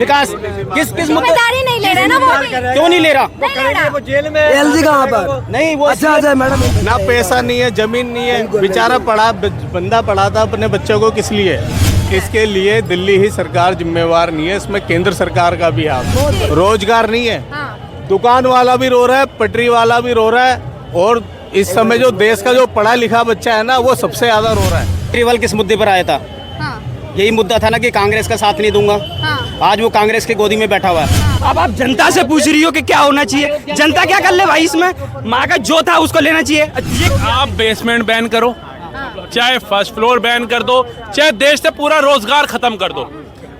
विकास किस जिम्मेदारी नहीं ले रहे ना वो भी। क्यों नहीं ले रहा? वो जेल में एलजी कहाँ पर नहीं वो अच्छा अच्छा मैडम ना पैसा नहीं है, जमीन नहीं है, बेचारा बंदा पढ़ा था अपने बच्चों को किस लिए? इसके लिए दिल्ली ही सरकार जिम्मेवार नहीं है, इसमें केंद्र सरकार का भी हाथ। रोजगार नहीं है, दुकान वाला भी रो रहा है, पटरी वाला भी रो रहा है, और इस समय जो देश का जो पढ़ा लिखा बच्चा है ना वो सबसे ज्यादा रो रहा है। केजरीवाल किस मुद्दे पर आया था? यही मुद्दा था ना कि कांग्रेस का साथ नहीं दूंगा। आज वो कांग्रेस की गोदी में बैठा हुआ है। अब आप जनता से पूछ रही हो कि क्या होना चाहिए, जनता क्या कर ले भाई, इसमें माँ का जो था उसको लेना चाहिए। आप बेसमेंट बैन करो, चाहे फर्स्ट फ्लोर बैन कर दो, चाहे देश से पूरा रोजगार खत्म कर दो,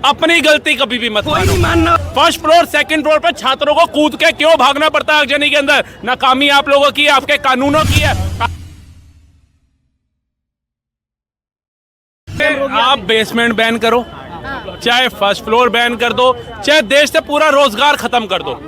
अपनी गलती कभी भी मत मानना। फर्स्ट फ्लोर सेकंड फ्लोर पर छात्रों को कूद के क्यों भागना पड़ता है आगजनी के अंदर? नाकामी आप लोगों की, आपके कानूनों की है। आप बेसमेंट बैन करो, चाहे फर्स्ट फ्लोर बैन कर दो, चाहे देश से पूरा रोजगार खत्म कर दो,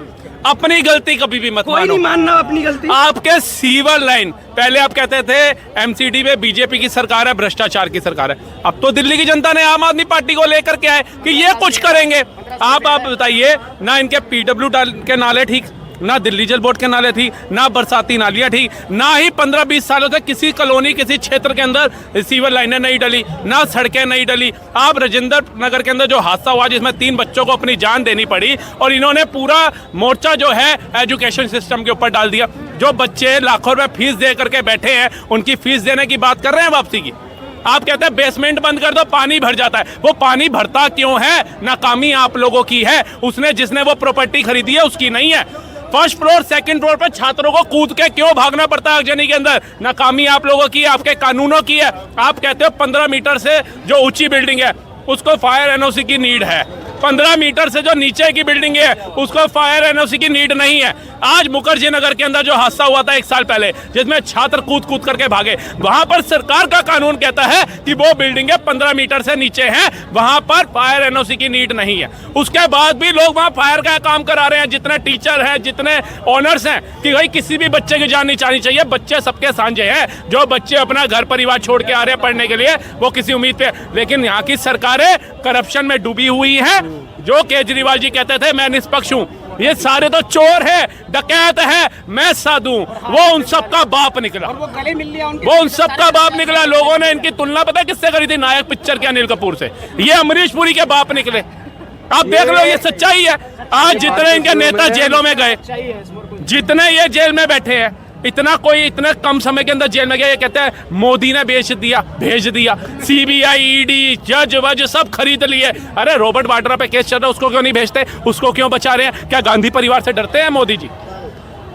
अपनी गलती कभी भी मत मानना अपनी गलती। आपके सीवर लाइन, पहले आप कहते थे एमसीडी में बीजेपी की सरकार है, भ्रष्टाचार की सरकार है, अब तो दिल्ली की जनता ने आम आदमी पार्टी को लेकर के आए कि ये कुछ करेंगे। आप बताइए ना, इनके पीडब्ल्यू के नाले ठीक, ना दिल्ली जल बोर्ड के नाले थी, ना बरसाती नालियां ठीक, ना ही 15-20 सालों से किसी कॉलोनी किसी क्षेत्र के अंदर सीवर लाइनें नहीं डली, ना सड़कें नहीं डली। आप राजेंद्र नगर के अंदर जो हादसा हुआ जिसमें 3 बच्चों को अपनी जान देनी पड़ी, और इन्होंने पूरा मोर्चा जो है एजुकेशन सिस्टम के ऊपर डाल दिया। जो बच्चे लाखों रुपए फीस दे करके बैठे हैं, उनकी फीस देने की बात कर रहे हैं वापसी की। आप कहते हैं बेसमेंट बंद कर दो, पानी भर जाता है। वो पानी भरता क्यों है? नाकामी आप लोगों की है, उसने जिसने वो प्रॉपर्टी खरीदी है उसकी नहीं है। फर्स्ट फ्लोर सेकंड फ्लोर पर छात्रों को कूद के क्यों भागना पड़ता है आगजनी के अंदर? नाकामी आप लोगों की, आपके कानूनों की है। आप कहते हो 15 मीटर से जो ऊंची बिल्डिंग है उसको फायर एनओसी की नीड है, 15 मीटर से जो नीचे की बिल्डिंग है उसको फायर एनओसी की नीड नहीं है। आज मुखर्जी नगर के अंदर जो हादसा हुआ था 1 साल पहले, जिसमें छात्र कूद कूद करके भागे, वहां पर सरकार का कानून कहता है कि वो बिल्डिंगें 15 मीटर से नीचे हैं, वहां पर फायर एनओसी की नीड नहीं है। उसके बाद भी लोग वहां फायर का काम करा रहे हैं, जितने टीचर हैं, जितने ऑनर्स हैं, कि भाई किसी भी बच्चे की जान नहीं जानी चाहिए। बच्चे सबके सांझे हैं, जो बच्चे अपना घर परिवार छोड़ के आ रहे हैं पढ़ने के लिए, वो किसी उम्मीद पे। लेकिन यहाँ की सरकारें करप्शन में डूबी हुई है। जो केजरीवाल जी कहते थे मैं निष्पक्ष हूँ, ये सारे तो चोर है, डकैत है, मैं साधु, वो उन सबका बाप निकला, वो उन सबका बाप निकला। लोगों ने इनकी तुलना पता है किससे करी थी? नायक पिक्चर के अनिल कपूर से। ये अमरीश पुरी के बाप निकले। आप देख लो, ये सच्चाई है। आज जितने इनके नेता जेलों में गए, जितने ये जेल में बैठे हैं, इतने कम समय के अंदर जेल में गया। ये कहते हैं मोदी ने भेज दिया, सीबीआई, ईडी, जज वज सब खरीद लिए। अरे रॉबर्ट वाड्रा पे केस चल रहा है, उसको क्यों नहीं भेजते? उसको क्यों बचा रहे हैं? क्या गांधी परिवार से डरते हैं मोदी जी?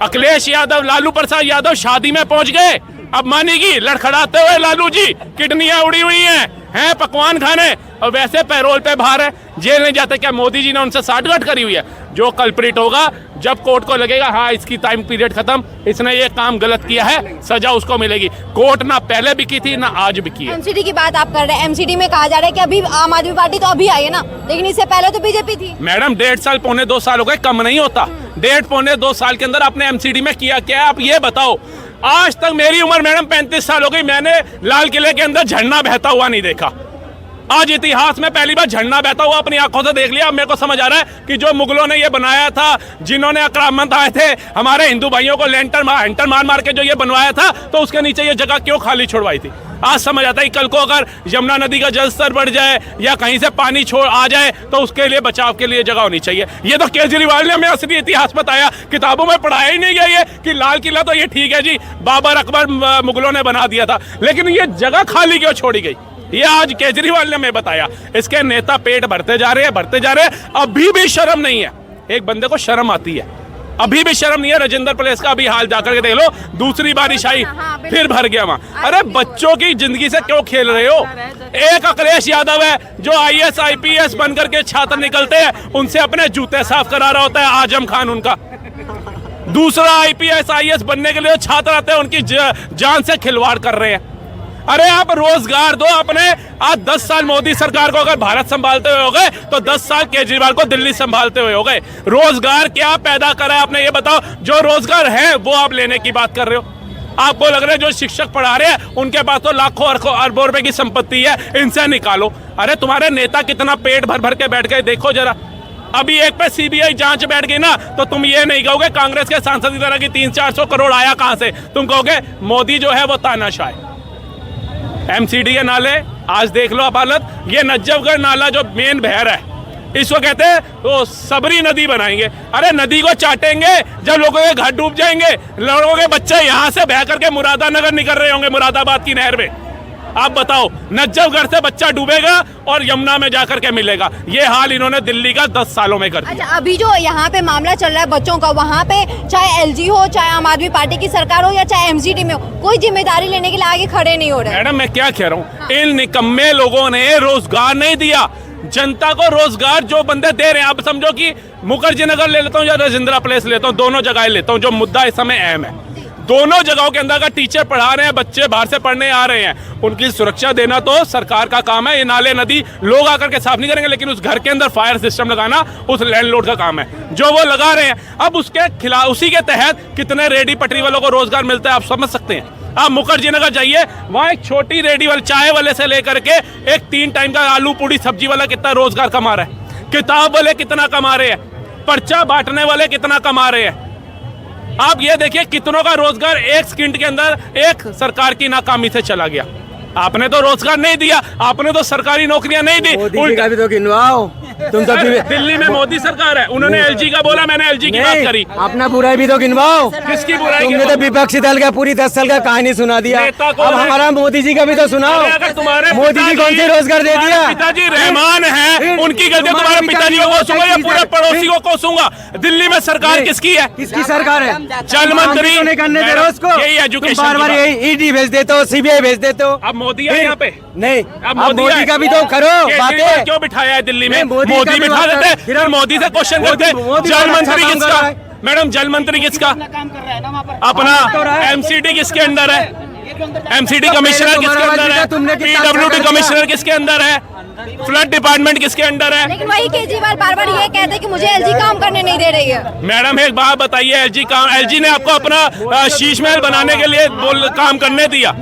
अखिलेश यादव, लालू प्रसाद यादव शादी में पहुंच गए, अब मानेगी लड़खड़ाते हुए लालू जी, किडनियां उड़ी हुई हैं पकवान खाने, और वैसे पैरोल पे बाहर है, जेल नहीं जाते। क्या मोदी जी ने उनसे साठगांठ करी हुई है? जो कल्प्रिट होगा, जब कोर्ट को लगेगा हाँ इसकी टाइम पीरियड खत्म, इसने ये काम गलत किया है, सजा उसको मिलेगी। कोर्ट ना पहले भी की थी ना आज भी की है। एमसीडी की बात आप कर रहे हैं, एमसीडी में कहा जा रहा है कि अभी आम आदमी पार्टी तो अभी आई है ना, लेकिन इससे पहले तो बीजेपी थी। मैडम 1.5 साल पौने 2 साल हो गए, कम नहीं होता। 1.5 पौने 2 साल के अंदर आपने एमसीडी में किया क्या? आप ये बताओ। आज तक मेरी उम्र मैडम 35 साल हो गई, मैंने लाल किले के अंदर झरना बहता हुआ नहीं देखा। आज इतिहास में पहली बार झरना बहता हुआ अपनी आंखों से देख लिया। अब मेरे को समझ आ रहा है कि जो मुगलों ने ये बनाया था, जिन्होंने आक्रामक आए थे हमारे हिंदू भाइयों को हैंटर मार के जो ये बनवाया था, तो उसके नीचे ये जगह क्यों खाली छोड़वाई थी। आज समझ आता है। कल को अगर यमुना नदी का जल स्तर बढ़ जाए या कहीं से पानी आ जाए तो उसके लिए बचाव के लिए जगह होनी चाहिए। ये तो केजरीवाल ने हमें असली इतिहास बताया, किताबों में पढ़ाया ही नहीं गया ये कि लाल किला तो ये ठीक है जी, बाबर अकबर मुगलों ने बना दिया था, लेकिन ये जगह खाली क्यों छोड़ी गई, ये आज केजरीवाल ने हमें बताया। इसके नेता पेट भरते जा रहे हैं, अभी भी शर्म नहीं है। एक बंदे को शर्म आती है, अभी भी शर्म नहीं है। राजेंद्र प्लेस का अभी हाल जाकर के देख लो, दूसरी बारिश आई फिर भर गया वहां। अरे बच्चों की जिंदगी से क्यों खेल रहे हो? एक अखिलेश यादव है जो IAS IPS बनकर के छात्र निकलते हैं, उनसे अपने जूते साफ करा रहा होता है आजम खान उनका। दूसरा IPS IAS बनने के लिए छात्र आते हैं, उनकी जान से खिलवाड़ कर रहे हैं। अरे आप रोजगार दो अपने। आज 10 साल मोदी सरकार को अगर भारत संभालते हुए हो गए तो 10 साल केजरीवाल को दिल्ली संभालते हुए हो गए। रोजगार क्या पैदा करा है आपने, ये बताओ। जो रोजगार है वो आप लेने की बात कर रहे हो। आपको लग रहा है जो शिक्षक पढ़ा रहे हैं उनके पास तो लाखों अरबों रुपए की संपत्ति है, इनसे निकालो। अरे तुम्हारे नेता कितना पेट भर भर के बैठ गए, देखो जरा। अभी एक पे सीबीआई जांच बैठ गई ना, तो तुम ये नहीं कहोगे कांग्रेस के सांसद की तरह की 300-400 करोड़ आया कहां से, तुम कहोगे मोदी जो है वो तानाशाह है। एमसीडी के नाले आज देख लो आप हालत, ये नजफगढ़ नाला जो मेन बहर है, इसको कहते हैं तो सबरी नदी बनाएंगे। अरे नदी को चाटेंगे जब लोगों के घर डूब जाएंगे, लोगों के बच्चे यहाँ से बह करके मुरादानगर निकल रहे होंगे, मुरादाबाद की नहर में। आप बताओ, नजफगढ़ से बच्चा डूबेगा और यमुना में जाकर के मिलेगा। ये हाल इन्होंने दिल्ली का 10 सालों में कर दिया। अच्छा, अभी जो यहाँ पे मामला चल रहा है बच्चों का, वहाँ पे चाहे एलजी हो, चाहे आम आदमी पार्टी की सरकार हो या चाहे एमसीडी में हो, कोई जिम्मेदारी लेने के लिए आगे खड़े नहीं हो रहे। मैडम मैं क्या कह रहा हूँ, इन निकम्मे लोगों ने रोजगार नहीं दिया जनता को। रोजगार जो बंदे दे रहे हैं, आप समझो कि मुखर्जी नगर ले लेता हूँ या राजेंद्रा प्लेस लेता हूँ, दोनों जगह लेता हूँ, जो मुद्दा इस समय अहम है। दोनों जगहों के अंदर का टीचर पढ़ा रहे हैं, बच्चे बाहर से पढ़ने आ रहे हैं, उनकी सुरक्षा देना तो सरकार का काम है। ये नाले नदी लोग आकर के साफ नहीं करेंगे, लेकिन उस घर के अंदर फायर सिस्टम लगाना उस लैंडलॉर्ड का काम है, जो वो लगा रहे हैं। अब उसके खिलाफ, उसी के तहत कितने रेडी पटरी वालों को रोजगार मिलता है आप समझ सकते हैं। आप मुखर्जी नगर जाइए, वहाँ एक छोटी रेडी वाले, चाय वाले से लेकर के एक 3 टाइम का आलू पूड़ी सब्जी वाला कितना रोजगार कमा रहा है, किताब वाले कितना कमा रहे हैं, पर्चा बांटने वाले कितना कमा रहे हैं। आप ये देखिए कितनों का रोजगार एक सेकंड के अंदर एक सरकार की नाकामी से चला गया। आपने तो रोजगार नहीं दिया, आपने तो सरकारी नौकरियां नहीं दी। मोदी का भी तो गिनवाओ, तुम तो दिल्ली में मोदी सरकार है, उन्होंने एलजी का बोला, मैंने एलजी की बात करी। अपना बुराई भी तो गिनवाओ। किसकी बुराई? तुमने तो विपक्षी दल का पूरी 10 साल का कहानी सुना दिया, अब हमारा मोदी जी का भी तो सुनाओ। तुम्हारे मोदी जी कौन से रोजगार दे दिया? पिताजी रहमान है, उनकी गलती तुम्हारे पिताजी को कोसूंगा या पूरे पड़ोसी को कोसूंगा। दिल्ली में सरकार किसकी है? किसकी सरकार है? जल मंत्री करने दे रहे उसको, यही एजुकेशन, बार-बार यही ईडी भेज देते हो, सीबीआई भेज देते हो। अब मोदी है यहाँ पे नहीं, अब मोदी का भी तो करो बातें। क्यों बिठाया है दिल्ली में? मोदी मोदी बिठा देते, फिर मोदी से क्वेश्चन करते। जल मंत्री किसका? मैडम जल मंत्री किसका? अपना एमसीडी किसके अंदर है? एमसीडी कमिश्नर किसके अंदर है? पीडब्ल्यूडी कमिश्नर किसके अंदर है? फ्लड डिपार्टमेंट किसके अंदर है? लेकिन वही केजरीवाल बार-बार ये कहते हैं कि मुझे एलजी काम करने नहीं दे रही है। मैडम एक बात बताइए, एलजी ने आपको अपना शीश महल बनाने के लिए काम करने दिया?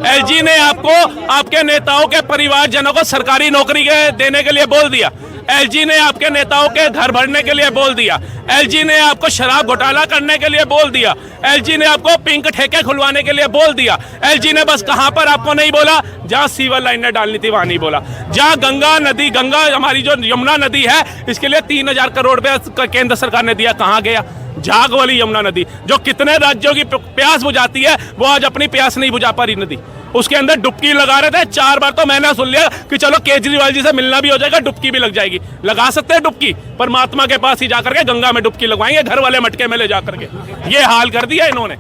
एलजी ने आपको आपके नेताओं के परिवारजनों को सरकारी नौकरी देने के लिए बोल दिया? एलजी ने आपके नेताओं के घर भरने के लिए बोल दिया? एलजी ने आपको शराब घोटाला करने के लिए बोल दिया? एलजी ने आपको पिंक ठेके खुलवाने के लिए बोल दिया? एलजी ने बस कहां पर आपको नहीं बोला? जहां सीवर लाइन डालनी थी वहां नहीं बोला। जहां गंगा नदी, गंगा हमारी जो यमुना नदी है, इसके लिए 3000 करोड़ रुपया केंद्र सरकार ने दिया, कहां गया? झाग वाली यमुना नदी जो कितने राज्यों की प्यास बुझाती है, वो आज अपनी प्यास नहीं बुझा पा रही नदी, उसके अंदर डुबकी लगा रहे थे। 4 बार तो मैंने सुन लिया कि चलो केजरीवाल जी से मिलना भी हो जाएगा, डुबकी भी लग जाएगी। लगा सकते हैं डुबकी, परमात्मा के पास ही जाकर के गंगा में डुबकी लगवाएंगे, घर वाले मटके में ले जाकर के। ये हाल कर दिया इन्होंने।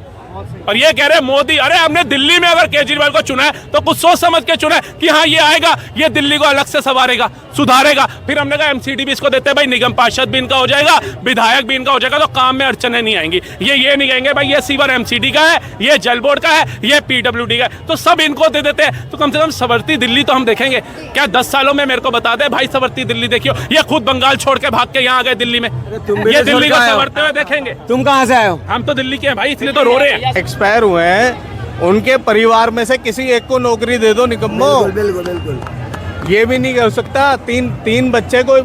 और ये कह रहे मोदी, अरे हमने दिल्ली में अगर केजरीवाल को चुना है तो कुछ सोच समझ के चुना है कि हाँ ये आएगा, ये दिल्ली को अलग से संवारेगा, सुधारेगा। फिर हमने कहा एमसीडी भी इसको देते हैं भाई, निगम पार्षद भी इनका हो जाएगा, विधायक भी इनका हो जाएगा, तो काम में अड़चने नहीं आएंगी। ये नहीं कहेंगे भाई ये सीवर एमसीडी का है, ये जल बोर्ड का है, ये पीडब्ल्यूडी का है, तो सब इनको दे देते हैं। तो कम से कम संवरती दिल्ली तो हम देखेंगे क्या? 10 सालों में मेरे को बता दे भाई, संवरती दिल्ली देखियो। ये खुद बंगाल छोड़ के भाग के यहाँ आ गए दिल्ली में, ये दिल्ली को संवरते हुए देखेंगे। तुम कहाँ से आए हो? हम तो दिल्ली के हैं भाई, इसलिए तो रो रहे हैं। एक्सपायर हुए हैं, उनके परिवार में से किसी एक को नौकरी दे दो निकम्मो। बिल्कुल। ये भी नहीं कर सकता। तीन बच्चे को,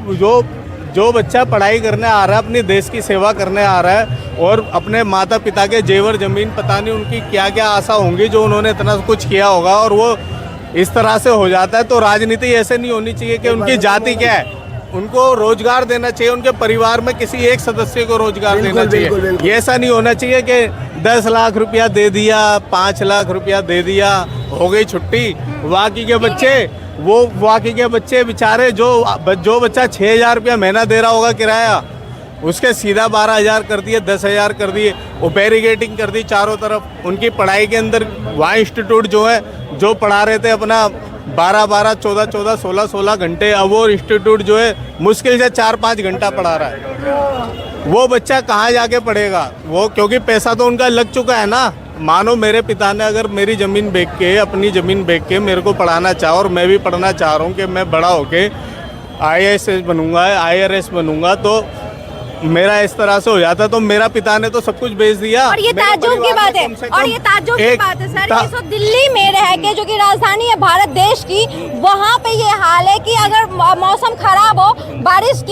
जो बच्चा पढ़ाई करने आ रहा है, अपने देश की सेवा करने आ रहा है, और अपने माता पिता के जेवर जमीन, पता नहीं उनकी क्या क्या आशा होंगी जो उन्होंने इतना कुछ किया होगा, और वो इस तरह से हो जाता है। तो राजनीति ऐसे नहीं होनी चाहिए कि उनकी जाति क्या है, उनको रोजगार देना चाहिए, उनके परिवार में किसी एक सदस्य को रोजगार देना चाहिए। ये ऐसा नहीं होना चाहिए कि 10 लाख रुपया दे दिया, 5 लाख रुपया दे दिया, हो गई छुट्टी। बाकी के बच्चे बेचारे, जो बच्चा 6000 रुपया महीना दे रहा होगा किराया, उसके सीधा 12000 कर दिए, 10000 कर दिए, वो बैरिकेडिंग कर दी चारों तरफ। उनकी पढ़ाई के अंदर वहाँ इंस्टीट्यूट जो है, जो पढ़ा रहे थे अपना 12-12, 14-14, 16-16 घंटे, अब वो इंस्टीट्यूट जो है मुश्किल से 4-5 घंटा पढ़ा रहा है। वो बच्चा कहाँ जाके पढ़ेगा? वो क्योंकि पैसा तो उनका लग चुका है ना। मानो मेरे पिता ने अगर मेरी ज़मीन बेच के, अपनी ज़मीन बेच के मेरे को पढ़ाना चाहा, और मैं भी पढ़ना चाह रहा हूँ कि मैं बड़ा होके IAS बनूंगा, IRS बनूंगा, तो मेरा इस तरह से हो जाता तो मेरा पिता ने तो सब कुछ बेच दिया। और ये मेरे ताज्जुब की परिवार बात में है, कम से और कम ये ताज्जुब की एक बात है सर, इस वक्त दिल्ली में रह के, जो कि राजधानी है भारत देश की, वहाँ पे ये हाल है कि अगर मौसम खराब हो, बारिश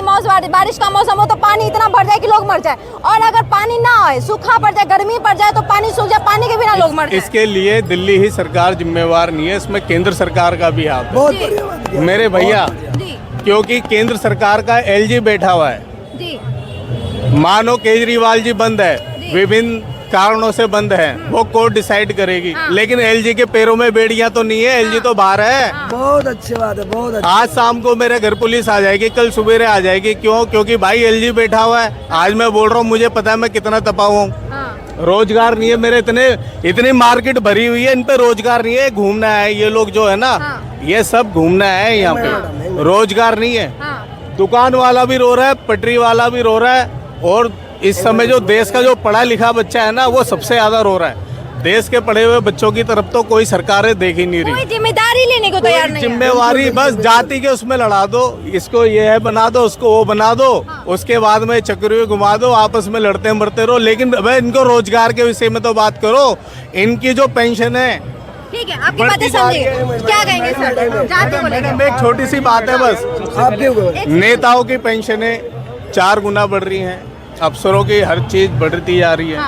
का मौसम हो, तो पानी इतना भर जाए कि लोग मर जाए, और अगर पानी ना आए, सूखा पड़ जाए, गर्मी पड़ जाए, तो पानी सूख जाए, पानी के बिना लोग मर जाए। इसके लिए दिल्ली ही सरकार जिम्मेवार नहीं है, इसमें केंद्र सरकार का भी हाथ है मेरे भैया, जी क्योंकि केंद्र सरकार का एलजी बैठा हुआ है। जी मानो केजरीवाल जी बंद है, विभिन्न कारणों से बंद है, वो कोर्ट डिसाइड करेगी, लेकिन एलजी के पैरों में बेड़ियां तो नहीं है, एलजी तो बाहर है। बहुत अच्छी बात है, बहुत अच्छी। आज शाम को मेरे घर पुलिस आ जाएगी, कल सुबह आ जाएगी, क्यों? क्योंकि भाई एलजी बैठा हुआ है। आज मैं बोल रहा हूँ, मुझे पता है मैं कितना तपा हूँ। रोजगार नहीं है मेरे, इतनी मार्केट भरी हुई है, इन पे रोजगार नहीं है। घूमना है ये लोग जो है ना, ये सब घूमना है, यहाँ पे रोजगार नहीं है। दुकान वाला भी रो रहा है, पटरी वाला भी रो रहा है, और इस समय जो देश का जो पढ़ा लिखा बच्चा है ना, वो सबसे ज्यादा रो रहा है। देश के पढ़े हुए बच्चों की तरफ तो कोई सरकारें देख ही नहीं रही। कोई जिम्मेदारी लेने को तैयार नहीं है। जिम्मेवारी बस जाति के उसमें लड़ा दो, इसको ये है बना दो, उसको वो बना दो, उसके बाद में चक्री घुमा दो, आपस में लड़ते मरते रहो। लेकिन भाई इनको रोजगार के विषय में तो बात करो। इनकी जो पेंशन है, ठीक है, आपकी बातें समझिए, क्या कहेंगे सर? जाति को लेकर मैडम एक छोटी सी बात है बस, आपके नेताओं की पेंशनें 4 गुना बढ़ रही हैं, अफसरों की हर चीज बढ़ती जा रही है,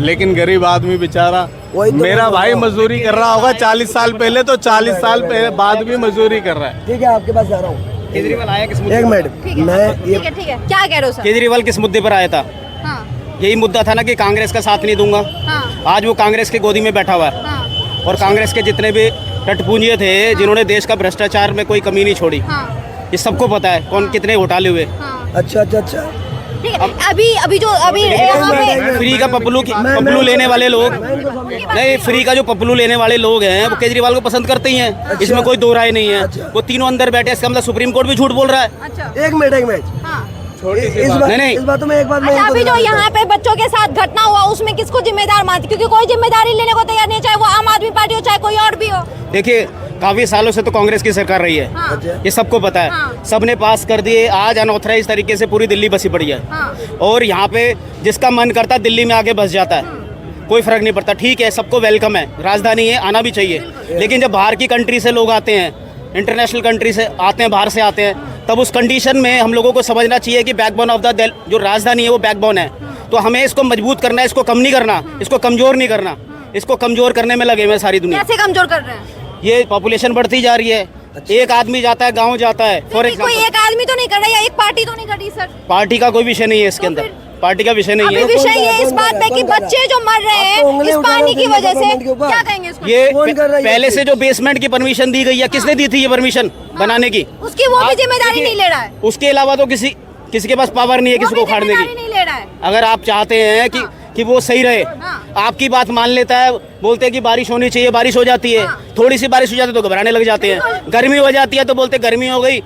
लेकिन गरीब आदमी बेचारा, मेरा भाई मजदूरी कर रहा होगा 40 साल पहले, तो 40 साल पहले बाद भी मजदूरी कर रहा है। ठीक है, आपके पास जा रहा हूँ। केजरीवाल आया किस मुद्दे एक पर? मिनट, मैं ये ठीक है, क्या कह रहे हो सर? केजरीवाल किस मुद्दे पर आया था? यही मुद्दा था ना कि कांग्रेस का साथ नहीं दूंगा। आज वो कांग्रेस की गोदी में बैठा हुआ है, और कांग्रेस के जितने भी टटपूंजिये थे, जिन्होंने देश का भ्रष्टाचार में कोई कमी नहीं छोड़ी, ये सबको पता है कौन कितने घोटाले हुए। अच्छा अच्छा अच्छा, ठीक है, अभी यहाँ पे फ्री का पप्पू लेने वाले लोग नहीं, फ्री का जो पप्पू लेने वाले लोग हैं, वो केजरीवाल को पसंद करते ही हैं। इसमें कोई दो राय नहीं है। वो तीनों अंदर बैठे, इसका मतलब सुप्रीम कोर्ट भी झूठ बोल रहा है। अच्छा, एक मिनट नहीं। इस बात में एक बात मैं अभी जो यहाँ पे बच्चों के साथ घटना हुआ, उसमें किसको जिम्मेदार मानते? क्योंकि कोई जिम्मेदारी लेने को तैयार नहीं, चाहे वो आम आदमी पार्टी हो, चाहे कोई और भी हो। देखिए, काफी सालों से तो कांग्रेस की सरकार रही है, ये सबको पता है। सबने पास कर दिए, आज अनऑथराइज तरीके से पूरी दिल्ली बसी पड़ी है, और यहाँ पे जिसका मन करता दिल्ली में आके बस जाता है, कोई फर्क नहीं पड़ता। ठीक है, सबको वेलकम है, राजधानी है, आना भी चाहिए। लेकिन जब बाहर की कंट्री से लोग आते हैं, इंटरनेशनल कंट्री से आते हैं, बाहर से आते हैं, तब उस कंडीशन में हम लोगों को समझना चाहिए कि बैकबोन ऑफ द जो राजधानी है वो बैकबोन है। तो हमें इसको मजबूत करना है, इसको कम नहीं करना, इसको कमजोर नहीं करना। इसको कमजोर करने में लगे हुए सारी दुनिया। कैसे कमजोर कर रहे हैं? ये पॉपुलेशन बढ़ती जा रही है। एक आदमी जाता है, गांव जाता है, फॉर कोई एग्जांपल। एक आदमी तो नहीं कर रहा, या एक पार्टी तो नहीं कर रही सर? पार्टी का कोई विषय नहीं है इसके अंदर, पार्टी का विषय नहीं अभी है। विषय ये इस बात पे कि बच्चे जो मर रहे हैं इस पानी की वजह से, क्या कहेंगे इसको? ये कौन कर रहा है पहले से जो बेसमेंट की परमिशन दी गई है, किसने दी थी ये परमिशन बनाने की? उसकी वो भी आज जिम्मेदारी देखिए, नहीं ले रहा है। उसके अलावा तो किसी के पास पावर नहीं है किसी को वो भी उखाड़ने जिम्मेदारी की। नहीं ले रहा है। अगर आप चाहते हैं कि वो सही रहे, आपकी बात मान लेता है, बोलते हैं कि बारिश होनी चाहिए, बारिश हो जाती है, थोड़ी सी बारिश हो जाती है तो घबराने लग जाते हैं, गर्मी हो जाती है तो बोलते गर्मी हो गई,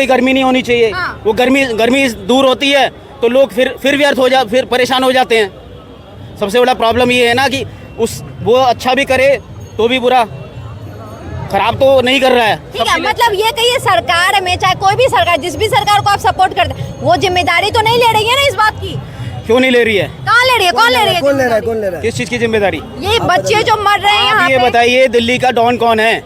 गर्मी नहीं होनी चाहिए। वो गर्मी दूर होती है तो लोग फिर व्यर्थ हो जा, फिर परेशान हो जाते हैं। सबसे बड़ा प्रॉब्लम ये है ना कि वो अच्छा भी करे तो भी बुरा, खराब तो नहीं कर रहा है। ठीक है, मतलब ये कहिए सरकार में, चाहे कोई भी सरकार, जिस भी सरकार को आप सपोर्ट करते हैं, वो जिम्मेदारी तो नहीं ले रही है ना इस बात की? क्यों नहीं ले रही है? कहाँ ले रही है? कौन ले रही है? कौन ले रहा है, कौन ले रहा है? किस चीज की जिम्मेदारी? ये बच्चे जो मर रहे हैं यहाँ ये पे, बताइए, दिल्ली का डॉन कौन है?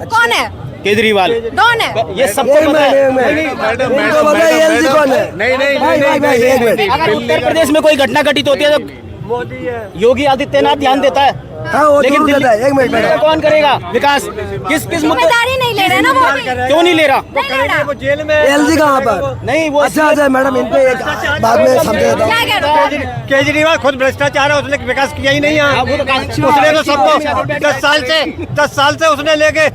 कौन है? केजरीवाल। डॉन है? ये सबको एक पता मिनट, है। एक मिनट। इनको पता है एलजी कौन है? नहीं भाई, एक मिनट। अगर उत्तर प्रदेश में कोई घटना घटित होती है तो योगी आदित्यनाथ ध्यान देता है, हाँ, वो लेकिन जरूर दिल्ली देता है। एक मिनट, दिल्ली में कौन करेगा विकास? किस मुद्दे? जिम्मेदारी नहीं ले रहे ना वो भी। क्यों नहीं ले रहा? नहीं ले रहा। एलजी कहाँ पर? नहीं, वो अच्छा अच्छा मैडम, इन पे एक बाद में समझा देता हूँ। क्या कह रहे हो? केजरीवाल खुद भ्रष्टाचार है, उसने विकास किया ही नहीं है। उसने तो सबको 10 साल से उसने लेके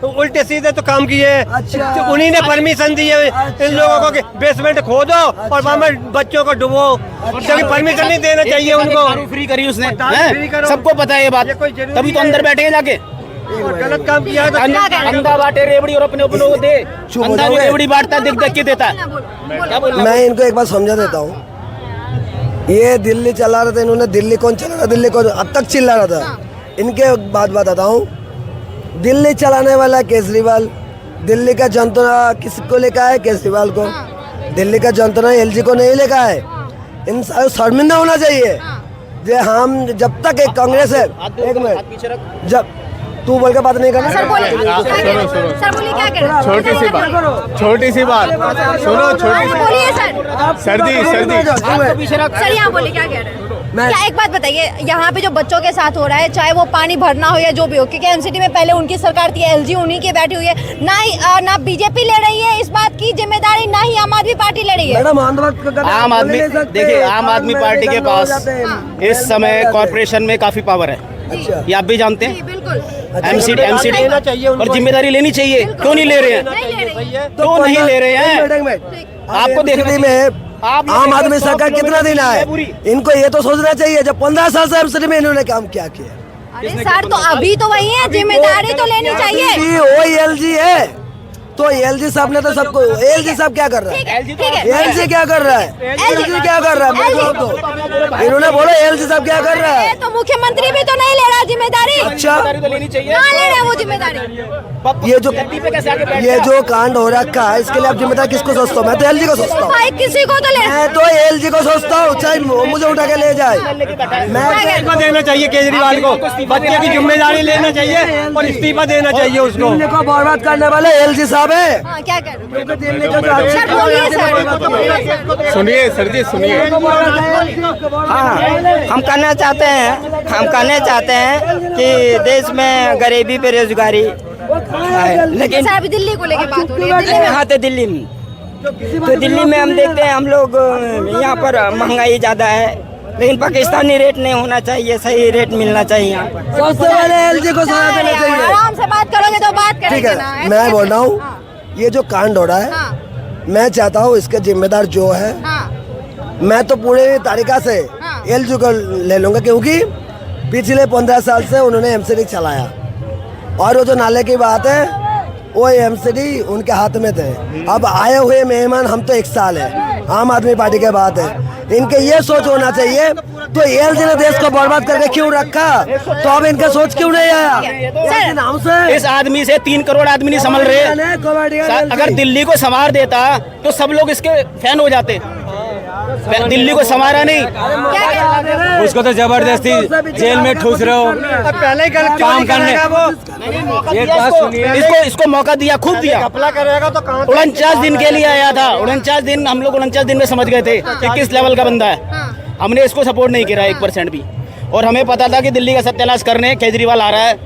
उल्टे सीधे तो काम किए हैं। अच्छा। तो उन्हीं ने परमिशन दी है इन लोगों को कि बेसमेंट खोदो और वहाँ में बच्चों को डुबो, क्योंकि परमिशन नहीं देना चाहिए उनको। दारू फ्री करी उसने, दारू फ्री करो। सबको पता है ये बात, ये कोई जरूरी तभी तो है। अंदर बैठे हैं जाके। गलत काम किया है तो अंधा बांटे रेवड़ी और अपने को दे। अंधा जो रेवड़ी बांटता है देख के देता है। क्या बोल मैं इनको एक बार समझा देता हूँ। ये दिल्ली चला रहे थे, इन्होंने दिल्ली कौन चला रहा, दिल्ली कौन अब तक चिल्ला रहा था। इनके बात बताता हूँ, दिल्ली चलाने वाला केजरीवाल, दिल्ली का जनता किसको लेकर है? केजरीवाल को। दिल्ली का जनता ने एलजी को नहीं लेगा है। इन शर्मिंदा होना चाहिए। जे हम जब तक एक कांग्रेस है, एक मिनट, जब तू बोल के बात नहीं करना। सर बोलिए क्या कह रहे हैं? सर बोलिए क्या कह रहे हैं? छोटी सी बात सुनो, छोटी सी बोलिए सर। सर्दी सर यहाँ बोलिए क्या कह रहे हैं? क्या एक बात बताइए, यहाँ पे जो बच्चों के साथ हो रहा है, चाहे वो पानी भरना हो या जो भी हो, क्योंकि एमसीडी में पहले उनकी सरकार थी, एलजी उन्हीं की बैठी हुई है, ना बीजेपी ले रही है इस बात की जिम्मेदारी, ना ही आम आदमी पार्टी ले रही है। आम आदमी, देखिए आम आदमी पार्टी के पास इस समय कॉर्पोरेशन में काफी पावर है, ये आप भी जानते हैं। बिल्कुल एमसीडी और जिम्मेदारी लेनी चाहिए, क्यों नहीं ले रहे हैं? क्यों नहीं ले रहे हैं? आपको देखने में आम आदमी सरकार कितना दिन है, इनको ये तो सोचना चाहिए जब 15 साल से एमसीडी में इन्होंने काम क्या किया। अरे सर तो अभी तो वही है, जिम्मेदारी तो लेनी चाहिए। वही एलजी है, तो एलजी साहब ने तो सबको, एलजी साहब क्या कर रहा है? एलजी क्या कर रहा है? एलजी क्या कर रहा है? इन्होंने बोला एलजी साहब क्या कर रहा है? तो मुख्यमंत्री भी तो नहीं ले रहा जिम्मेदारी। अच्छा, लेनी चाहिए। कहाँ ले रहे हैं वो जिम्मेदारी? ये जो कांड हो रखा है, इसके लिए आप जिम्मेदार किसको सोचता हूँ? मैं तो एलजी को सोचता हूँ। भाई किसी को तो ले, मैं तो एलजी को सोचता हूँ, चाहे मुझे उठा के ले जाए। मैं इस्तीफा देना चाहिए केजरीवाल को, बच्चे की जिम्मेदारी लेना चाहिए और इस्तीफा देना चाहिए उसको। दिल्ली को बर्बाद करने वाले एलजी साहब है। हाँ, क्या कर रहे हैं? दिल्ली को सर बोलिए सर। सुनिए सर जी, सुनिए। हाँ, हम कहना चाहते हैं कि देश में गरीबी बेरोजगारी है, लेकिन सर अभी दिल्ली को लेके बात हो रही है। दिल्ली में हाँ, तो दिल्ली में हम देखते हैं, हम लोग यहाँ पर महंगाई ज़्यादा है, लेकिन पाकिस्तानी रेट नहीं होना चाहिए, सही रेट मिलना चाहिए यहाँ। सबसे पहले एलजी को सजा देना चाहिए। आराम से बात करोगे तो बात ठीक करेंगे है, ना। मैं बोल रहा हूँ, ये जो कांड हो रहा है, हाँ, मैं चाहता हूँ इसके जिम्मेदार जो है, हाँ, मैं तो पूरे तरीका से हाँ। एलजी को ले लूंगा, क्योंकि पिछले 15 साल से उन्होंने एमसीडी चलाया, और वो जो नाले की बात है, वो एमसीडी उनके हाथ में थे। अब आए हुए मेहमान हम तो 1 साल है, आम आदमी पार्टी के बात है, इनके ये सोच होना चाहिए। तो एलजी ने देश को बर्बाद करके क्यों रखा, तो अब इनका सोच क्यों नहीं आया? सर नाम से इस आदमी से 3 करोड़ आदमी नहीं संभल रहे। अगर दिल्ली को संवार देता तो सब लोग इसके फैन हो जाते। दिल्ली को संवारा नहीं, क्या कह रहे हैं? उसको तो जबरदस्ती जेल में ठूस रहे हो, पहले ही काम करने। एक बात सुनिए, इसको मौका दिया, खूब दिया। अपना करेगा तो कहाँ 49 दिन के लिए आया था, 49 दिन हम लोग 49 दिन में समझ गए थे कि किस लेवल का बंदा है। हमने इसको सपोर्ट नहीं किया 1% भी, और हमें पता था कि दिल्ली का सत्यानाश करने केजरीवाल आ रहा है,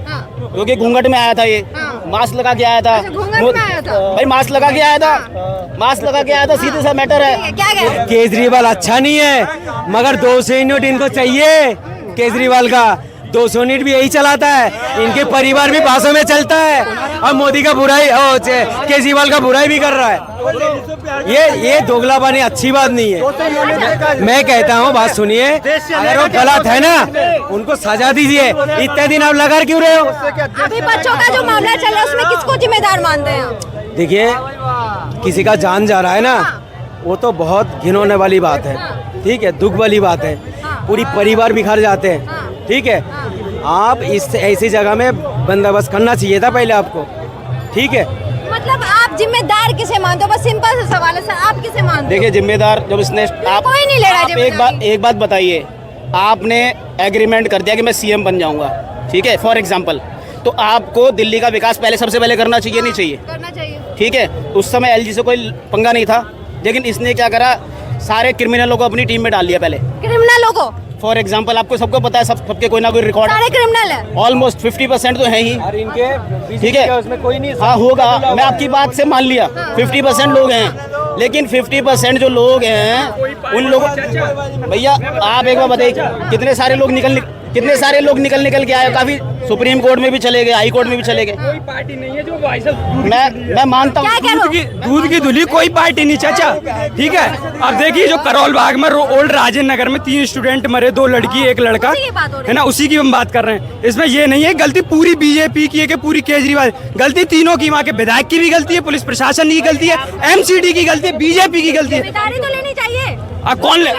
क्योंकि घूंघट में आया था, ये मास्क लगा के आया था। घूंघट में आया था? भाई मास्क लगा के आया था, मास्क लगा के आया था, सीधे सा मैटर है। क्या कह रहे हैं? केजरीवाल अच्छा नहीं है, मगर 200 यूनिट इनको चाहिए। केजरीवाल का 200 यूनिट भी यही चलाता है, इनके परिवार भी पासों में चलता है, और मोदी का बुराई, केजरीवाल का बुराई भी कर रहा है। ये दोगलापनी अच्छी बात नहीं है। मैं कहता हूँ, बात सुनिए, अगर वो गलत है ना, उनको सजा दीजिए। इतने दिन आप लगा क्यों रहे हो? अभी बच्चों का जो मामला चल रहा है उसमें किसको जिम्मेदार मानते हैं आप? देखिए, किसी का जान जा रहा है ना, वो तो बहुत घिनौने वाली बात है, ठीक है, दुख वाली बात है, पूरी परिवार बिखर जाते हैं, ठीक है। आप इस ऐसी जगह में बंदोबस्त करना चाहिए था पहले आपको, ठीक है। मतलब आप जिम्मेदार किसे मानते हो? बस सिंपल सा सवाल है सर, आप किसे मानते हो? देखिए जिम्मेदार जब इसने कोई नहीं ले रहा आप एक बात बताइए, आपने एग्रीमेंट कर दिया कि मैं सीएम बन जाऊंगा, ठीक है, फॉर एग्जांपल, तो आपको दिल्ली का विकास सबसे पहले करना चाहिए, नहीं चाहिए? करना चाहिए। ठीक है, उस समय एलजी से कोई पंगा नहीं था, लेकिन इसने क्या करा, सारे क्रिमिनलों को अपनी टीम में डाल लिया पहले। क्रिमिनलों को? फॉर एग्जांपल, आपको सबको पता है, सबके कोई ना कोई रिकॉर्ड, सारे क्रिमिनल है। ऑलमोस्ट 50% तो है ही, और इनके ठीक है, उसमें कोई नहीं। हाँ होगा, मैं आपकी बात से मान लिया 50% लोग हैं, लेकिन 50% जो लोग हैं उन लोगों, भैया आप एक बार बताइए, कितने सारे लोग निकल के आए, काफी सुप्रीम कोर्ट में भी चले गए, हाई कोर्ट में भी चले गए। कोई पार्टी नहीं है जो भाई साहब, मैं मानता हूँ, दूध की धुली कोई पार्टी नहीं चाचा, ठीक है। अब देखिए, जो करोल बाग में ओल्ड राजेंद्र नगर में 3 स्टूडेंट मरे, 2 लड़की 1 लड़का, है ना, उसी की हम बात कर रहे हैं। इसमें ये नहीं है गलती पूरी बीजेपी की है कि पूरी केजरीवाल, गलती तीनों की, वहाँ के विधायक की भी गलती है, पुलिस प्रशासन की गलती है, एमसीडी की गलती है, बीजेपी की गलती है। जिम्मेदारी तो लेनी चाहिए। कौन ले,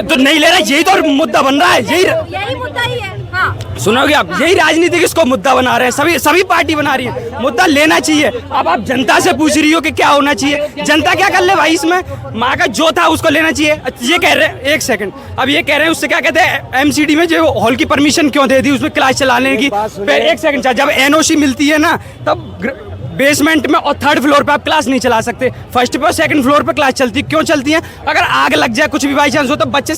तो नहीं ले रहा, यही तो मुद्दा बन रहा है, यही मुद्दा ही है। हाँ, सुनोगे आप, यही राजनीति किसको मुद्दा बना रहे हैं, सभी पार्टी बना रही है। मुद्दा लेना चाहिए। अब आप जनता से पूछ रही हो कि क्या होना चाहिए, जनता क्या कर ले भाई इसमें, माँ का जो था उसको लेना चाहिए। ये कह रहे हैं, एक सेकंड, अब ये कह रहे हैं उससे क्या कहते हैं, एमसीडी में जो हॉल की परमिशन क्यों दे दी उसमें क्लास चलाने की। एक सेकंड, जब एनओसी मिलती है ना तब बेसमेंट में और थर्ड फ्लोर पे आप क्लास नहीं चला सकते, फर्स्ट पे और सेकंड फ्लोर पे क्लास चलती है। क्यों चलती है? अगर आग लग जाए, कुछ भी बाई चांस हो, तो बच्चे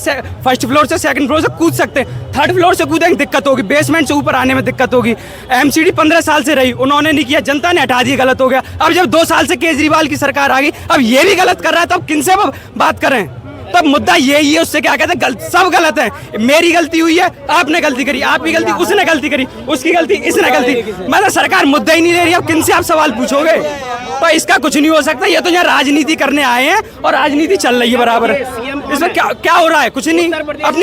फर्स्ट फ्लोर से सेकंड फ्लोर से कूद सकते हैं, थर्ड फ्लोर से कूदेंगे दिक्कत होगी, बेसमेंट से ऊपर आने में दिक्कत होगी। एमसीडी 15 साल से रही, उन्होंने नहीं किया, जनता ने हटा दिया, गलत हो गया। अब जब 2 साल से केजरीवाल की सरकार आ गई, अब ये भी गलत कर रहा है, तो अब किनसे बात करें? तब मुद्दा यही है, उससे क्या कहते हैं, सब गलत है। मेरी गलती हुई है, आपने गलती करी, आपकी गलती, उसने गलती करी, उसकी गलती, इसने गलती, मतलब सरकार मुद्दा ही नहीं ले रही। अब किनसे आप सवाल पूछोगे? तो इसका कुछ नहीं हो सकता। ये तो यहाँ राजनीति करने आए हैं और राजनीति चल रही है बराबर। इसमें क्या हो रहा है? कुछ नहीं। अपनी